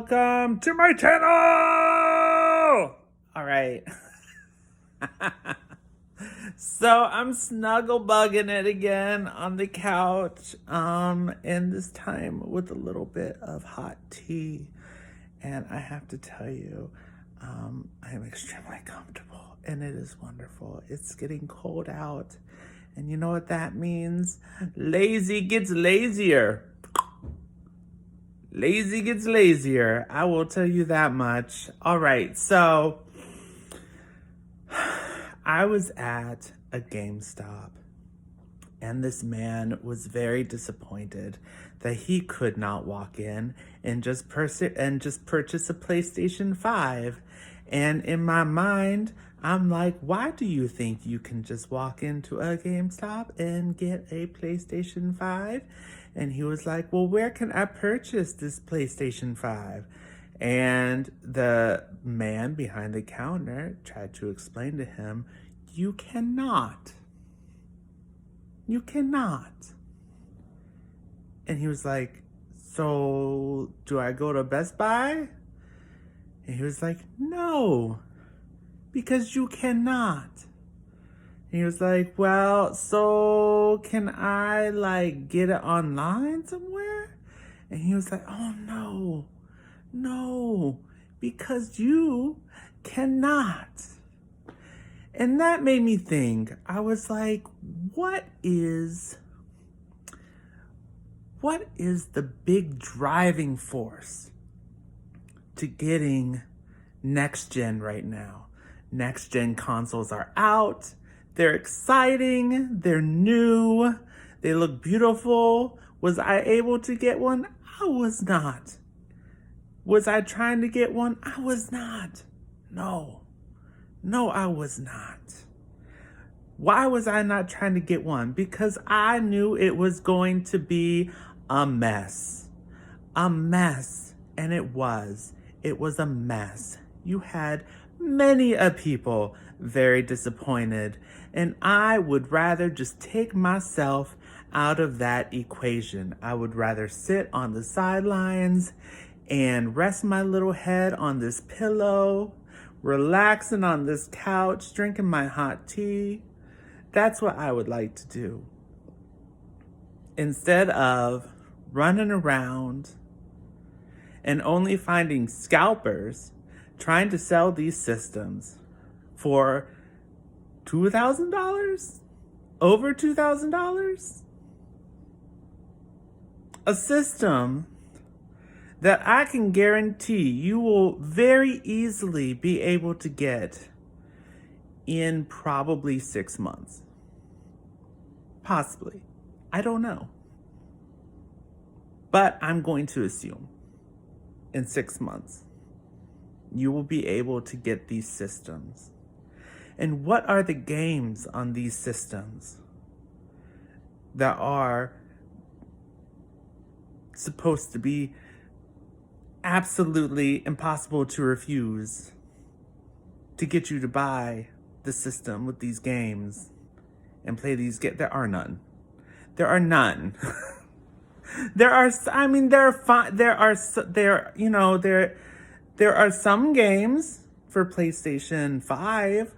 welcome to my channel! Alright. So I'm snuggle bugging it again on the couch, and this time with a little bit of hot tea. And I have to tell you, I am extremely comfortable and it is wonderful. It's getting cold out, and you know what that means? Lazy gets lazier. Lazy gets lazier. I will tell you that much. All right, so I was at a GameStop, and this man was very disappointed that he could not walk in and just purchase a PlayStation 5. And in my mind, I'm like, why do you think you can just walk into a GameStop and get a PlayStation 5? And he was like, well, where can I purchase this PlayStation 5? And the man behind the counter tried to explain to him, you cannot. You cannot. And he was like, so do I go to Best Buy? And he was like, no, because you cannot. And he was like, well, so can I like get it online somewhere? And he was like, oh no, because you cannot. And that made me think. I was like, what is the big driving force to getting next gen right now? Next gen consoles are out. They're exciting. They're new. They look beautiful. Was I able to get one? I was not. Was I trying to get one? I was not. No, I was not. Why was I not trying to get one? Because I knew it was going to be a mess. A mess. And it was. It was a mess. You had many a people very disappointed. And I would rather just take myself out of that equation. I would rather sit on the sidelines and rest my little head on this pillow, relaxing on this couch, drinking my hot tea. That's what I would like to do. Instead of running around and only finding scalpers trying to sell these systems for $2,000? Over $2,000? A system that I can guarantee you will very easily be able to get in probably 6 months. Possibly. I don't know. But I'm going to assume in 6 months, you will be able to get these systems. And what are the games on these systems that are supposed to be absolutely impossible to refuse to get you to buy the system with these games and play these games? There are none. There are none. There are some games for PlayStation 5.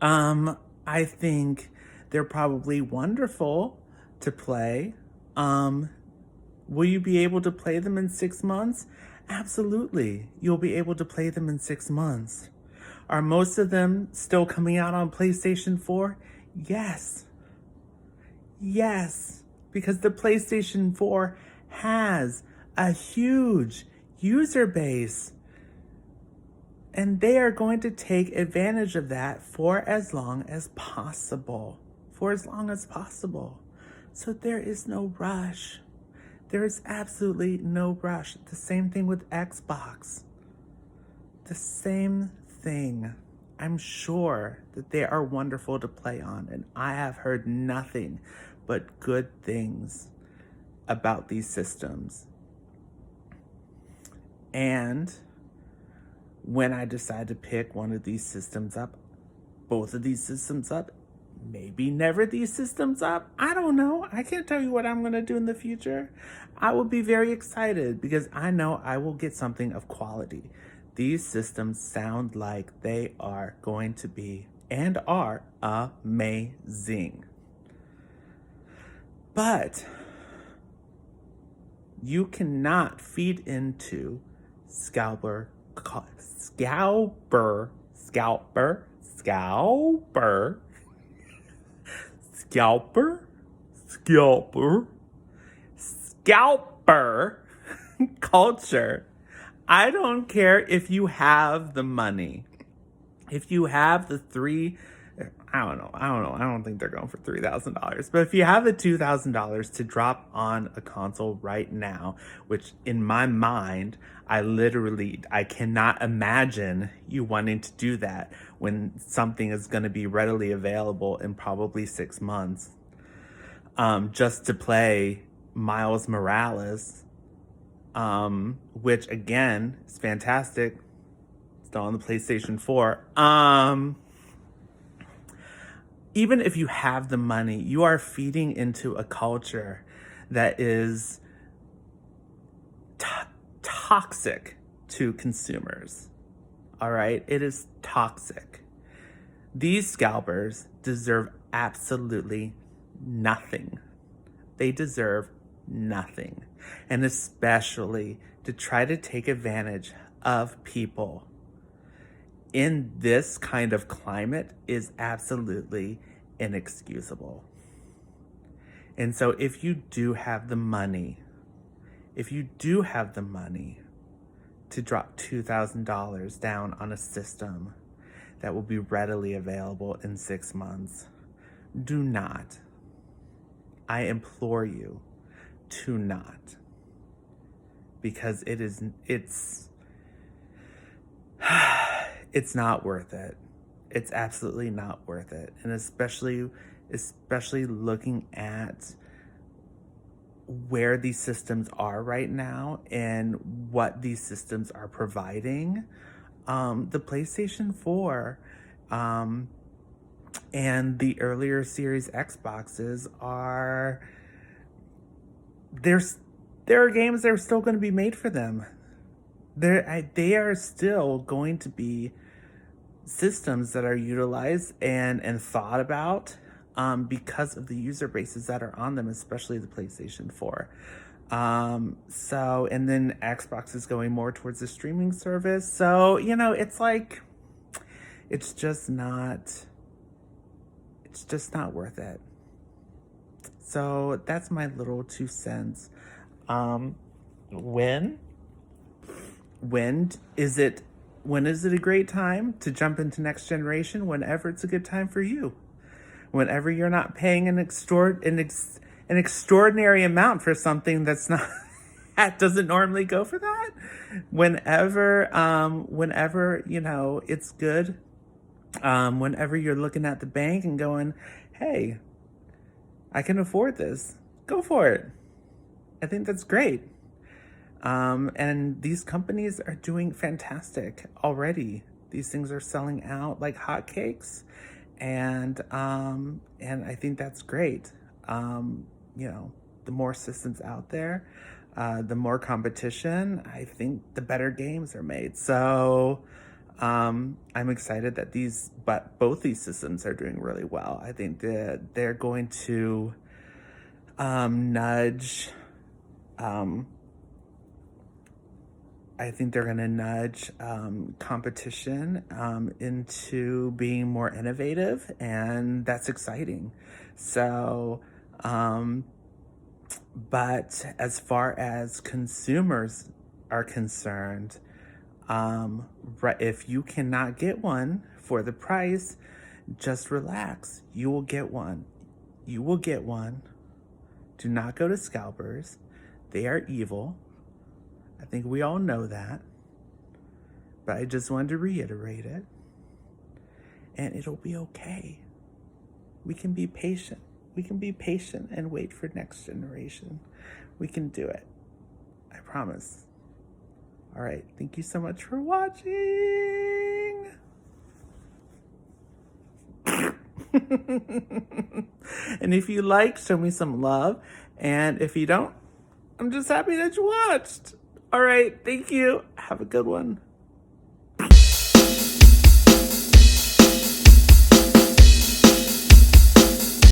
I think they're probably wonderful to play. Will you be able to play them in 6 months? Absolutely. You'll be able to play them in 6 months. Are most of them still coming out on PlayStation 4? Yes. Yes. Because the PlayStation 4 has a huge user base. And they are going to take advantage of that for as long as possible. For as long as possible. So there is no rush. There is absolutely no rush. The same thing with Xbox. The same thing. I'm sure that they are wonderful to play on, and I have heard nothing but good things about these systems. And when I decide to pick one of these systems up, both of these systems up, maybe never these systems up. I don't know. I can't tell you what I'm going to do in the future. I will be very excited because I know I will get something of quality. These systems sound like they are going to be and are amazing. But you cannot feed into scalper culture. I don't care if you have the money. If you have the I don't think they're going for $3,000. But if you have the $2,000 to drop on a console right now, which in my mind, I cannot imagine you wanting to do that when something is going to be readily available in probably 6 months, just to play Miles Morales, which again is fantastic. Still on the PlayStation 4. Even if you have the money, you are feeding into a culture that is toxic to consumers. All right? It is toxic. These scalpers deserve absolutely nothing. They deserve nothing. And especially to try to take advantage of people in this kind of climate is absolutely inexcusable. And so if you do have the money to drop $2,000 down on a system that will be readily available in 6 months, do not. I implore you to not. Because it's not worth it. It's absolutely not worth it. And especially looking at where these systems are right now and what these systems are providing. The PlayStation 4 and the earlier Series Xboxes there are games that are still going to be made for them. They are still going to be systems that are utilized and thought about because of the user bases that are on them, especially the PlayStation 4. And then Xbox is going more towards the streaming service. So, it's like, it's just not worth it. So that's my little 2 cents. When is it a great time to jump into next generation? Whenever it's a good time for you. Whenever you're not paying an extraordinary amount for something that's not that doesn't normally go for that. Whenever it's good. Whenever you're looking at the bank and going, hey, I can afford this. Go for it. I think that's great. And these companies are doing fantastic already. These things are selling out like hotcakes, and I think that's great. The more systems out there, the more competition, I think the better games are made. So I'm excited that both these systems are doing really well. I think that they're going to nudge competition into being more innovative, and that's exciting. So, but as far as consumers are concerned, if you cannot get one for the price, just relax. You will get one. Do not go to scalpers. They are evil. I think we all know that. But I just wanted to reiterate it. And it'll be okay. We can be patient. And wait for next generation. We can do it. I promise. All right. Thank you so much for watching. And if you like, show me some love. And if you don't, I'm just happy that you watched. All right. Thank you. Have a good one.